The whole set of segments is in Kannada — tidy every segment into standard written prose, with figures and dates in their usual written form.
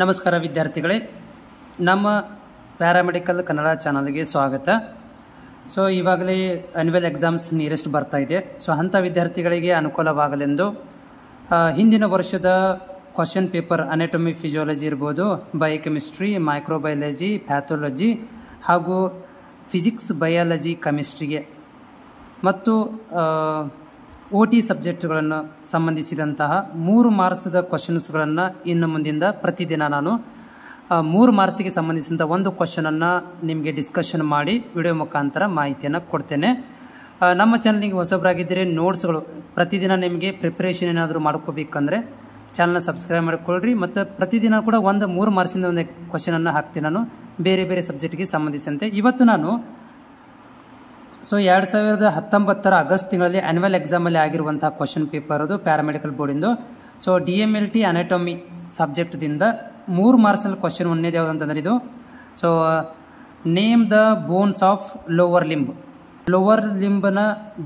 ನಮಸ್ಕಾರ ವಿದ್ಯಾರ್ಥಿಗಳೇ, ನಮ್ಮ ಪ್ಯಾರಾಮೆಡಿಕಲ್ ಕನ್ನಡ ಚಾನಲ್ಗೆ ಸ್ವಾಗತ. ಸೊ ಇವಾಗಲೇ ಆನ್ಯುವಲ್ ಎಕ್ಸಾಮ್ಸ್ ನಿಯರೆಸ್ಟ್ ಬರ್ತಾ ಇದೆ. ಸೊ ಅಂಥ ವಿದ್ಯಾರ್ಥಿಗಳಿಗೆ ಅನುಕೂಲವಾಗಲೆಂದು ಹಿಂದಿನ ವರ್ಷದ ಕ್ವಶನ್ ಪೇಪರ್ ಅನಾಟಮಿ ಫಿಸಿಯಾಲಜಿ ಇರ್ಬೋದು, ಬಯೋಕೆಮಿಸ್ಟ್ರಿ, ಮೈಕ್ರೋಬಯಾಲಜಿ, ಪ್ಯಾಥಾಲಜಿ ಹಾಗೂ ಫಿಸಿಕ್ಸ್, ಬಯಾಲಜಿ, ಕೆಮಿಸ್ಟ್ರಿಗೆ ಮತ್ತು OT ಸಬ್ಜೆಕ್ಟ್ಗಳನ್ನು ಸಂಬಂಧಿಸಿದಂತಹ 3 ಮಾರ್ಕ್ಸ್ದ ಕ್ವಶನ್ಸ್ಗಳನ್ನು ಇನ್ನು ಮುಂದಿಂದ ಪ್ರತಿದಿನ ನಾನು 3 ಮಾರ್ಕ್ಸಿಗೆ ಸಂಬಂಧಿಸಿದಂಥ ಒಂದು ಕ್ವಶನನ್ನು ನಿಮಗೆ ಡಿಸ್ಕಷನ್ ಮಾಡಿ ವಿಡಿಯೋ ಮುಖಾಂತರ ಮಾಹಿತಿಯನ್ನು ಕೊಡ್ತೇನೆ. ನಮ್ಮ ಚಾನಲ್ಗೆ ಹೊಸಬರಾಗಿದ್ದರೆ ನೋಟ್ಸ್ಗಳು ಪ್ರತಿದಿನ ನಿಮಗೆ ಪ್ರಿಪ್ರೇಷನ್ ಏನಾದರೂ ಮಾಡ್ಕೋಬೇಕಂದ್ರೆ ಚಾನಲ್ನ ಸಬ್ಸ್ಕ್ರೈಬ್ ಮಾಡಿಕೊಳ್ಳ್ರಿ. ಮತ್ತು ಪ್ರತಿದಿನ ಕೂಡ 3 ಮಾರ್ಕ್ಸಿಂದ ಒಂದು ಕ್ವಶನನ್ನು ಹಾಕ್ತೀನಿ ನಾನು ಬೇರೆ ಬೇರೆ ಸಬ್ಜೆಕ್ಟ್ಗೆ ಸಂಬಂಧಿಸಿದಂತೆ. ಇವತ್ತು ನಾನು 2019 ಆಗಸ್ಟ್ ತಿಂಗಳಲ್ಲಿ ಆನ್ಯುವಲ್ ಎಕ್ಸಾಮಲ್ಲಿ ಆಗಿರುವಂತಹ ಕ್ವಶನ್ ಪೇಪರ್ ಅದು ಪ್ಯಾರಾಮೆಡಿಕಲ್ ಬೋರ್ಡಿಂದು. ಸೊ DMLT ಅನಾಟಮಿ ಸಬ್ಜೆಕ್ಟ್ದಿಂದ 3 ಮಾರ್ಕ್ಸ್ನಲ್ಲಿ ಕ್ವಶನ್ ಒಂದೇದು ಯಾವುದಂತಂದ್ರೆ ಇದು. So name the bones of lower ಲಿಂಬ್ನ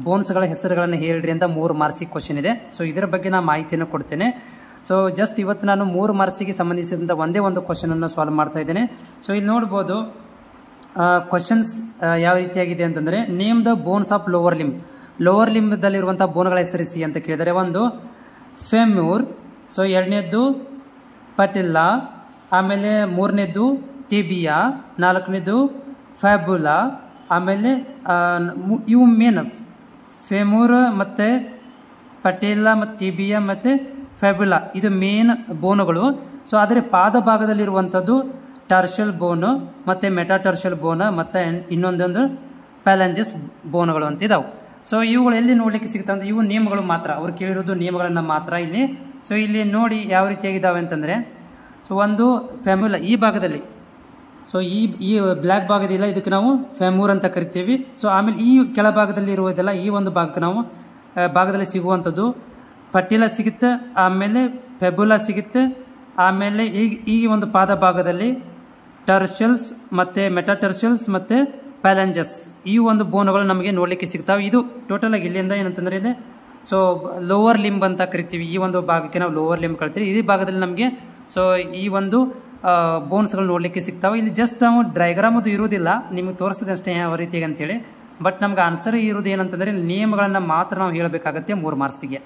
ಬೋನ್ಸ್ಗಳ ಹೆಸರುಗಳನ್ನು ಹೇಳ್ರಿ ಅಂತ 3 ಮಾರ್ಕ್ಸಿಗೆ ಕ್ವಶನ್ ಇದೆ. ಸೊ ಇದರ ಬಗ್ಗೆ ನಾನು ಮಾಹಿತಿಯನ್ನು ಕೊಡ್ತೇನೆ. ಸೊ ಜಸ್ಟ್ ಇವತ್ತು ನಾನು 3 ಮಾರ್ಕ್ಸಿಗೆ ಸಂಬಂಧಿಸಿದಂಥ ಒಂದೇ ಒಂದು ಕ್ವಶನನ್ನು ಸಾಲ್ವ್ ಮಾಡ್ತಾ ಇದ್ದೇನೆ. ಸೊ ಇಲ್ಲಿ ನೋಡ್ಬೋದು ಕ್ವಶನ್ಸ್ ಯಾವ ರೀತಿಯಾಗಿದೆ ಅಂತಂದರೆ, name the bones of lower ಲಿಂಬ್ದಲ್ಲಿರುವಂಥ ಬೋನ್ಗಳ ಹೆಸರಿಸಿ ಅಂತ ಕೇಳಿದರೆ, ಒಂದು ಫೆಮ್ಯೂರ್, ಸೊ ಎರಡನೇದ್ದು ಪಟಿಲ್ಲಾ, ಆಮೇಲೆ ಮೂರನೇದ್ದು ಟಿಬಿಯಾ, ನಾಲ್ಕನೇದು ಫ್ಯಾಬುಲಾ, ಆಮೇಲೆ ಇವು ಮೇನ್ ಫೆಮ್ಯೂರ್ ಮತ್ತು ಪಟಿಲ್ಲಾ ಮತ್ತು ಟಿಬಿಯಾ ಮತ್ತು ಫ್ಯಾಬುಲಾ ಇದು ಮೇನ್ ಬೋನುಗಳು. ಸೊ ಅದರ ಪಾದ ಭಾಗದಲ್ಲಿರುವಂಥದ್ದು ಟರ್ಷಲ್ ಬೋನು ಮತ್ತು ಮೆಟಾಟರ್ಷಲ್ ಬೋನ್ ಮತ್ತು ಇನ್ನೊಂದೊಂದು ಪ್ಯಾಲೆಂಜಸ್ ಬೋನ್ಗಳು ಅಂತ ಇದಾವೆ. ಸೊ ಇವುಗಳು ಎಲ್ಲಿ ನೋಡ್ಲಿಕ್ಕೆ ಸಿಗ್ತವೆ ಅಂತ, ಇವು ನಿಯಮಗಳು ಮಾತ್ರ, ಅವ್ರು ಕೇಳಿರೋದು ನಿಯಮಗಳನ್ನು ಮಾತ್ರ ಇಲ್ಲಿ. ಸೊ ಇಲ್ಲಿ ನೋಡಿ ಯಾವ ರೀತಿಯಾಗಿದ್ದಾವೆ ಅಂತಂದರೆ, ಸೊ ಒಂದು ಫ್ಯಾಮ್ಯುಲಾ ಈ ಭಾಗದಲ್ಲಿ, ಸೊ ಈ ಬ್ಲ್ಯಾಕ್ ಭಾಗದಿಲ್ಲ, ಇದಕ್ಕೆ ನಾವು ಫ್ಯಾಮ್ಯೂರ್ ಅಂತ ಕರಿತೀವಿ. ಸೊ ಆಮೇಲೆ ಈ ಕೆಳಭಾಗದಲ್ಲಿ ಇರುವುದೆಲ್ಲ ಈ ಒಂದು ಭಾಗಕ್ಕೆ ನಾವು ಭಾಗದಲ್ಲಿ ಸಿಗುವಂಥದ್ದು ಪಟಿಲಾ ಸಿಗುತ್ತೆ, ಆಮೇಲೆ ಫ್ಯಾಬುಲಾ ಸಿಗುತ್ತೆ, ಆಮೇಲೆ ಈ ಒಂದು ಪಾದ ಭಾಗದಲ್ಲಿ ಟರ್ಷಲ್ಸ್ ಮತ್ತು ಮೆಟಾಟರ್ಷಲ್ಸ್ ಮತ್ತು ಪ್ಯಾಲೆಂಜಸ್ ಈ ಒಂದು ಬೋನುಗಳು ನಮಗೆ ನೋಡಲಿಕ್ಕೆ ಸಿಗ್ತಾವೆ. ಇದು ಟೋಟಲ್ ಆಗಿ ಇಲ್ಲಿಂದ ಏನಂತಂದರೆ ಇದೆ. ಸೊ ಲೋವರ್ ಲಿಂಬ್ ಅಂತ ಕರಿತೀವಿ, ಈ ಒಂದು ಭಾಗಕ್ಕೆ ನಾವು ಲೋವರ್ ಲಿಂಬ್ ಕರಿತೀವಿ. ಈ ಭಾಗದಲ್ಲಿ ನಮಗೆ ಸೊ ಈ ಒಂದು ಬೋನ್ಸ್ಗಳು ನೋಡಲಿಕ್ಕೆ ಸಿಗ್ತಾವೆ. ಇಲ್ಲಿ ಜಸ್ಟ್ ನಾವು ಡಯಾಗ್ರಾಮ್ ಅದು ಇರುವುದಿಲ್ಲ, ನಿಮಗೆ ತೋರಿಸಿದೆ ಅಷ್ಟೇ ಯಾವ ರೀತಿಯಾಗಿ ಅಂತೇಳಿ. ಬಟ್ ನಮ್ಗೆ ಆನ್ಸರ್ ಇರೋದು ಏನಂತಂದರೆ ನಿಯಮಗಳನ್ನು ಮಾತ್ರ ನಾವು ಹೇಳಬೇಕಾಗತ್ತೆ 3 ಮಾರ್ಕ್ಸಿಗೆ.